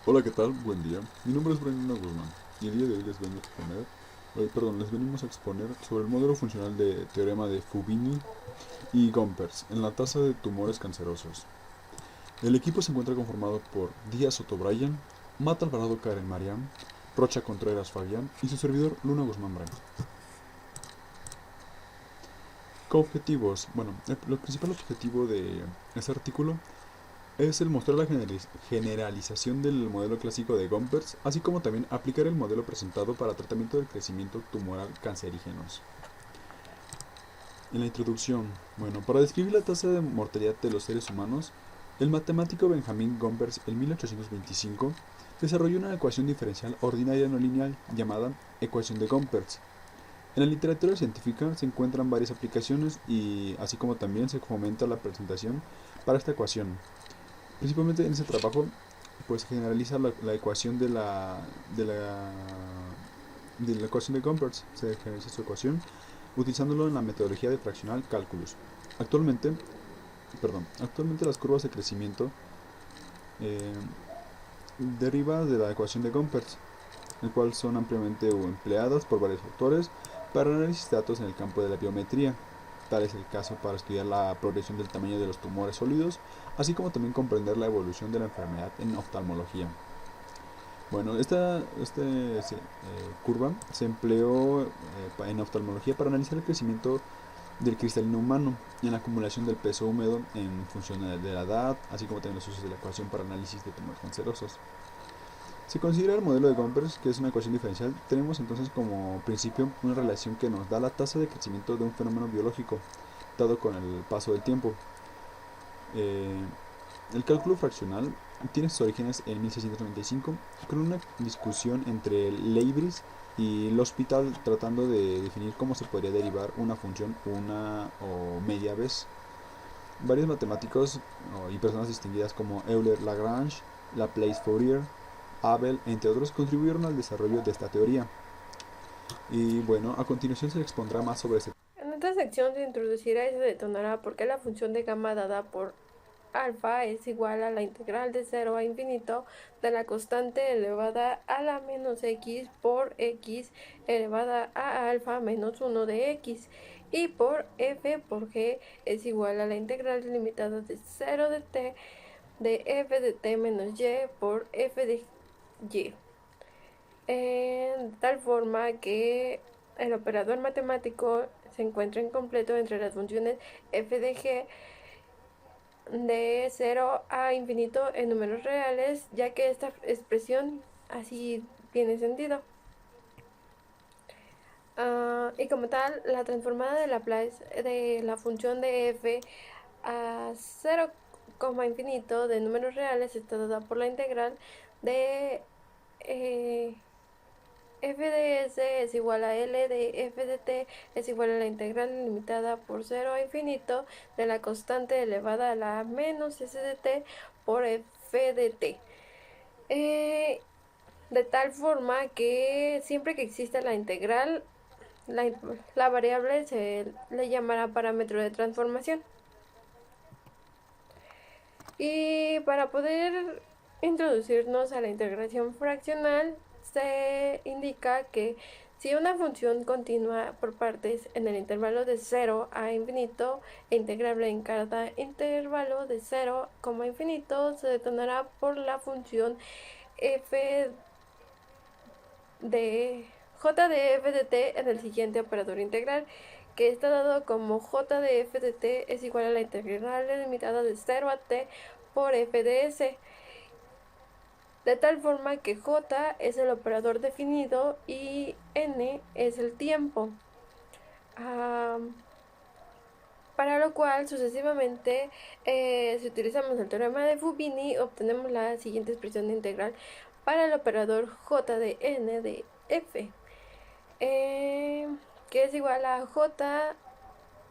Hola, ¿qué tal? Buen día. Mi nombre es Brandon Guzmán y el día de hoy les venimos a exponer sobre el modelo funcional de teorema de Fubini y Gompers en la tasa de tumores cancerosos. El equipo se encuentra conformado por Díaz Soto Bryan, Mata Alvarado Karen Mariam, Rocha Contreras Fabián y su servidor Luna Guzmán Bryan. Como objetivos, el principal objetivo de este artículo es el mostrar la generalización del modelo clásico de Gompers, así como también aplicar el modelo presentado para tratamiento del crecimiento tumoral cancerígenos. En la introducción, para describir la tasa de mortalidad de los seres humanos, el matemático Benjamin Gompers en 1825 desarrolló una ecuación diferencial ordinaria no lineal llamada ecuación de Gompers. En la literatura científica se encuentran varias aplicaciones y así como también se fomenta la presentación para esta ecuación. Principalmente en ese trabajo, pues generaliza la ecuación de la ecuación de Gompers. Se generaliza su ecuación utilizándolo en la metodología de fraccional cálculos. Actualmente, actualmente las curvas de crecimiento eh, deriva de la ecuación de Gompers, el cual son ampliamente empleadas por varios autores para análisis de datos en el campo de la biometría. Tal es el caso para estudiar la progresión del tamaño de los tumores sólidos, así como también comprender la evolución de la enfermedad en oftalmología. Bueno, esta curva se empleó en oftalmología para analizar el crecimiento del cristalino humano y en la acumulación del peso húmedo en función de la edad, así como también los usos de la ecuación para análisis de tumores cancerosos. Si considera el modelo de Gompers, que es una ecuación diferencial, tenemos entonces como principio una relación que nos da la tasa de crecimiento de un fenómeno biológico, dado con el paso del tiempo. Eh, el cálculo fraccional tiene sus orígenes en 1695 con una discusión entre Leibniz y L'Hospital tratando de definir cómo se podría derivar una función una o media vez. Varios matemáticos y personas distinguidas como Euler-Lagrange, Laplace-Fourier, Abel, entre otros, contribuyeron al desarrollo de esta teoría. Y bueno, a continuación se expondrá más sobre este. En esta sección se introducirá y se detonará por qué la función de gamma dada por alfa es igual a la integral de 0 a infinito de la constante elevada a la menos x por x elevada a alfa menos 1 de x y por f por g es igual a la integral delimitada de 0 de t de f de t menos y por f de y. De tal forma que el operador matemático se encuentra incompleto entre las funciones f de g de 0 a infinito en números reales, ya que esta expresión así tiene sentido. Y como tal, la transformada de Laplace de la función de f a 0, infinito de números reales está dada por la integral de f de s es igual a L de f de t es igual a la integral limitada por 0 a infinito de la constante elevada a la menos s de t por f de t. Eh, de tal forma que siempre que exista la integral, la, la variable se le llamará parámetro de transformación. Y para poder introducirnos a la integración fraccional, se indica que si una función continua por partes en el intervalo de 0 a infinito e integrable en cada intervalo de 0, a infinito, se detonará por la función f de j de f de t en el siguiente operador integral, que está dado como j de f de t es igual a la integral delimitada de 0 a t por f de s, de tal forma que j es el operador definido y n es el tiempo. Para lo cual, sucesivamente, si utilizamos el teorema de Fubini, obtenemos la siguiente expresión integral para el operador j de n de f, eh, que es igual a j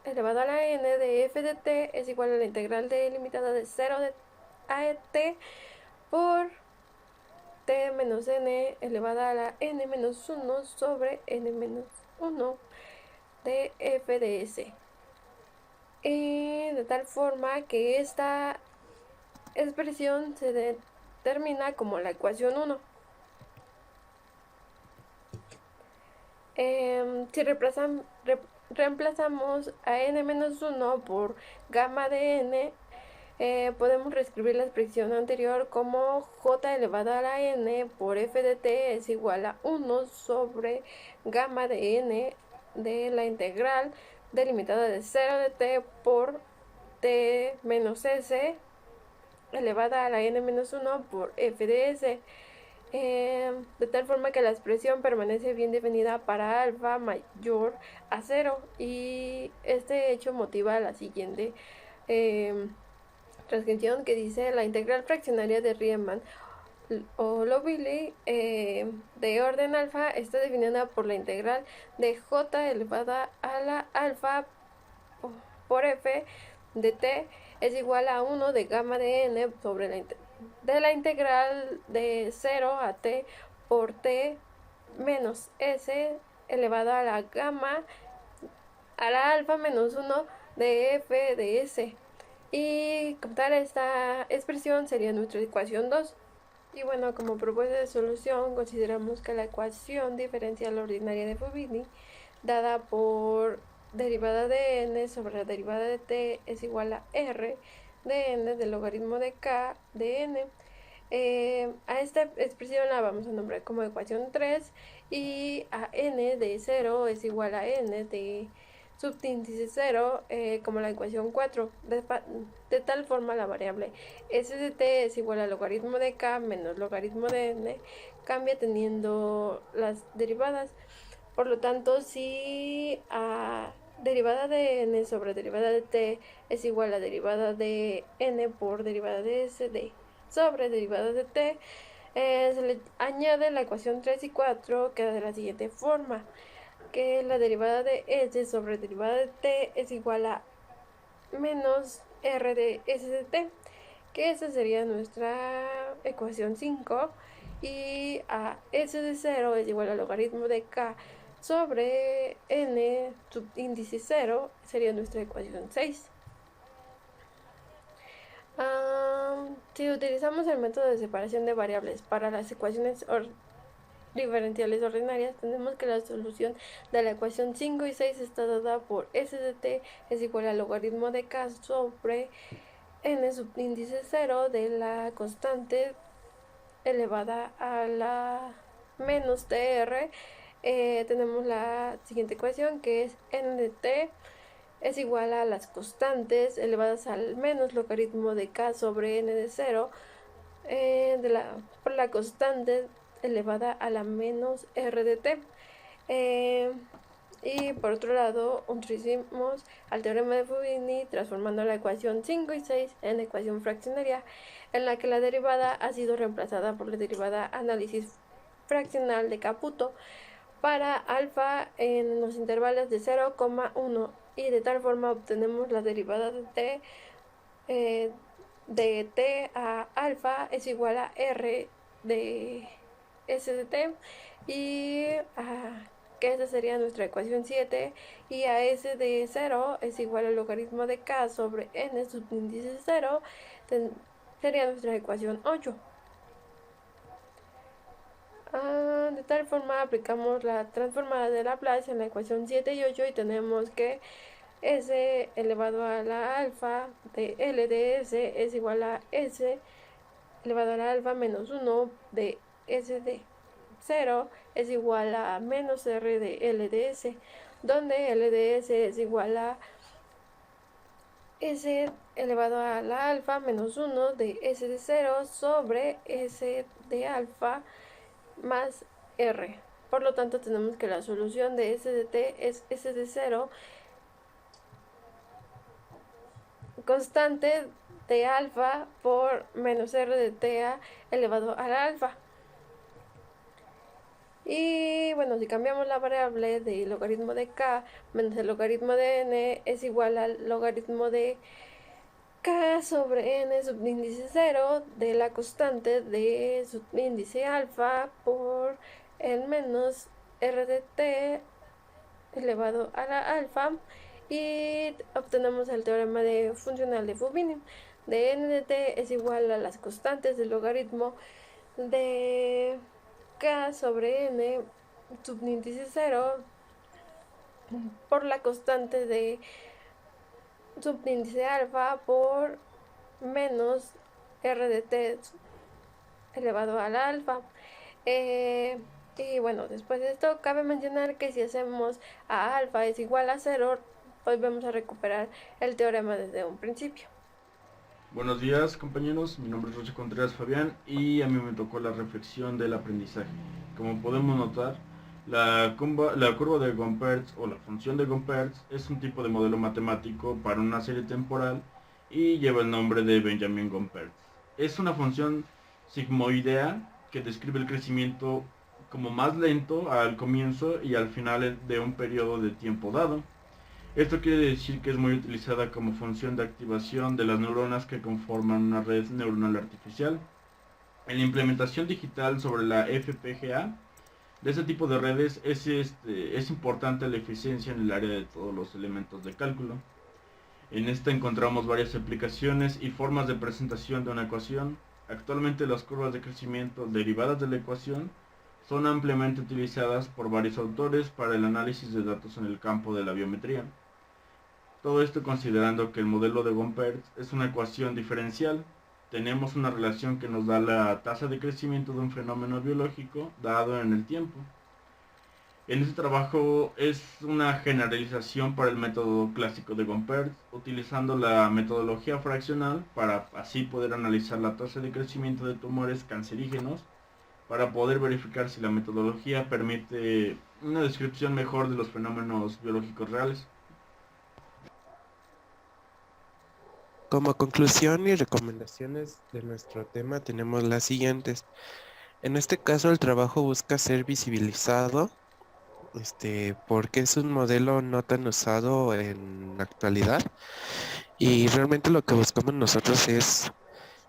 elevado a la n de f de t es igual a la integral delimitada de 0 a t por t menos n elevada a la n menos 1 sobre n menos 1 de f de s. De tal forma que esta expresión se termina como la ecuación 1. Si reemplazamos a n-1 por gamma de n, podemos reescribir la expresión anterior como j elevado a la n por f de t es igual a 1 sobre gamma de n de la integral delimitada de 0 de t por t menos s elevada a la n-1 por f de s. De tal forma que la expresión permanece bien definida para alfa mayor a 0, y este hecho motiva la siguiente transcripción, que dice: la integral fraccionaria de Riemann o Liouville de orden alfa está definida por la integral de j elevada a la alfa por f de t es igual a 1 de gamma de n sobre la integral de 0 a t por t menos s elevado a la gamma a la alfa menos 1 de f de s. Y como tal, esta expresión sería nuestra ecuación 2. Y bueno, como propuesta de solución, consideramos que la ecuación diferencial ordinaria de Fubini, dada por derivada de n sobre la derivada de t es igual a r de n del logaritmo de k de n. A esta expresión la vamos a nombrar como ecuación 3, y a n de 0 es igual a n de subíndice 0 como la ecuación 4. De tal forma, la variable s de t es igual al logaritmo de k menos logaritmo de n cambia teniendo las derivadas. Por lo tanto, si a derivada de n sobre derivada de t es igual a derivada de n por derivada de s de sobre derivada de t, se le añade la ecuación 3 y 4, queda de la siguiente forma: que la derivada de s sobre derivada de t es igual a menos r de s de t, que esa sería nuestra ecuación 5, y a s de 0 es igual al logaritmo de k sobre n subíndice 0 sería nuestra ecuación 6. Si utilizamos el método de separación de variables para las ecuaciones diferenciales ordinarias, tenemos que la solución de la ecuación 5 y 6 está dada por s de t es igual al logaritmo de k sobre n subíndice 0 de la constante elevada a la menos tr. Tenemos la siguiente ecuación, que es n de t es igual a las constantes elevadas al menos logaritmo de k sobre n de 0 por la constante elevada a la menos r de t. Y por otro lado, introducimos al teorema de Fubini transformando la ecuación 5 y 6 en ecuación fraccionaria, en la que la derivada ha sido reemplazada por la derivada análisis fraccional de Caputo para alfa en los intervalos de 0,1, y de tal forma obtenemos la derivada de t a alfa es igual a r de s de t, y que esa sería nuestra ecuación 7, y a s de 0 es igual al logaritmo de k sobre n subíndice 0 sería nuestra ecuación 8. De tal forma, aplicamos la transformada de Laplace en la ecuación 7 y 8, y tenemos que s elevado a la alfa de L de S es igual a S elevado a la alfa menos 1 de S de 0 es igual a menos R de L de S, donde L de S es igual a S elevado a la alfa menos 1 de S de 0 sobre S de alfa más R. Por lo tanto, tenemos que la solución de S de t es S de 0 constante de alfa por menos R de ta elevado a la alfa. Y bueno, si cambiamos la variable de logaritmo de k menos el logaritmo de n es igual al logaritmo de k sobre n subíndice 0 de la constante de subíndice alfa por el menos r de t elevado a la alfa, y obtenemos el teorema funcional de Fubini, de n de t es igual a las constantes del logaritmo de k sobre n subíndice 0 por la constante de subíndice alfa por menos r de t elevado al alfa. Y bueno, después de esto cabe mencionar que si hacemos a alfa es igual a 0, volvemos a recuperar el teorema desde un principio. Buenos días, compañeros, mi nombre es Rocha Contreras Fabián y a mí me tocó la reflexión del aprendizaje. Como podemos notar, la curva de Gompertz o la función de Gompertz es un tipo de modelo matemático para una serie temporal y lleva el nombre de Benjamin Gompertz. Es una función sigmoidea que describe el crecimiento como más lento al comienzo y al final de un periodo de tiempo dado. Esto quiere decir que es muy utilizada como función de activación de las neuronas que conforman una red neuronal artificial. En la implementación digital sobre la FPGA de este tipo de redes es importante la eficiencia en el área de todos los elementos de cálculo. En esta encontramos varias aplicaciones y formas de presentación de una ecuación. Actualmente las curvas de crecimiento derivadas de la ecuación son ampliamente utilizadas por varios autores para el análisis de datos en el campo de la biometría. Todo esto considerando que el modelo de Gompertz es una ecuación diferencial. Tenemos una relación que nos da la tasa de crecimiento de un fenómeno biológico dado en el tiempo. En este trabajo es una generalización para el método clásico de Gompertz, utilizando la metodología fraccional para así poder analizar la tasa de crecimiento de tumores cancerígenos, para poder verificar si la metodología permite una descripción mejor de los fenómenos biológicos reales. Como conclusión y recomendaciones de nuestro tema tenemos las siguientes. En este caso el trabajo busca ser visibilizado, porque es un modelo no tan usado en la actualidad y realmente lo que buscamos nosotros es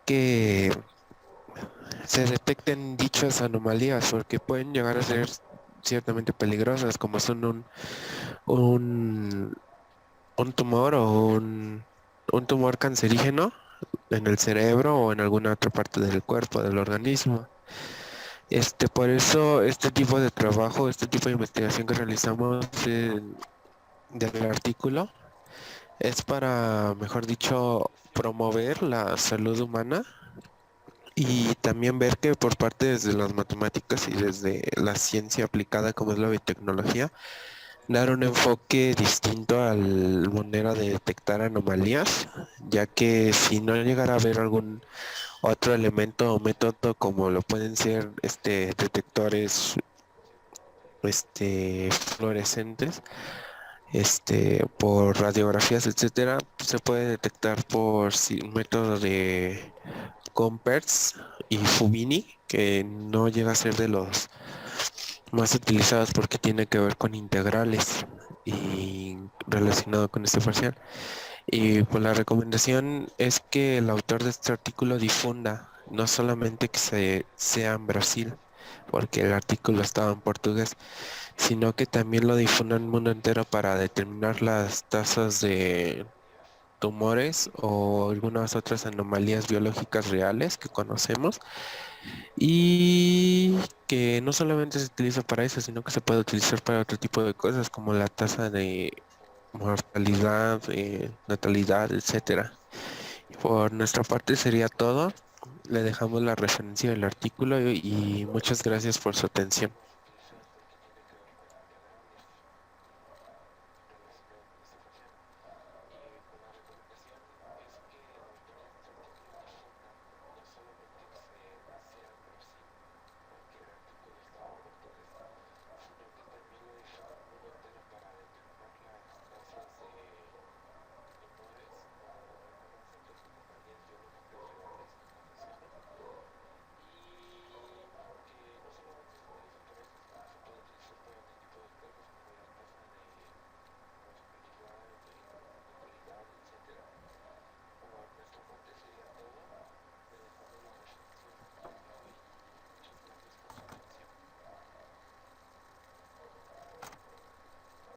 que se detecten dichas anomalías porque pueden llegar a ser ciertamente peligrosas, como son un, un tumor o un tumor cancerígeno en el cerebro o en alguna otra parte del cuerpo, del organismo. Por eso este tipo de trabajo, este tipo de investigación que realizamos del artículo es para, mejor dicho, promover la salud humana y también ver que por parte desde las matemáticas y desde la ciencia aplicada como es la biotecnología, dar un enfoque distinto a la manera de detectar anomalías, ya que si no llegara a haber algún otro elemento o método como lo pueden ser detectores fluorescentes, por radiografías, etcétera, se puede detectar por método de Gompertz y Fubini, que no llega a ser de los más utilizados porque tiene que ver con integrales y relacionado con este parcial. Y pues la recomendación es que el autor de este artículo difunda, no solamente que sea en Brasil, porque el artículo estaba en portugués, sino que también lo difunda en el mundo entero para determinar las tasas de tumores o algunas otras anomalías biológicas reales que conocemos y que no solamente se utiliza para eso, sino que se puede utilizar para otro tipo de cosas como la tasa de mortalidad, natalidad, etcétera. Por nuestra parte sería todo. Le dejamos la referencia del artículo y muchas gracias por su atención.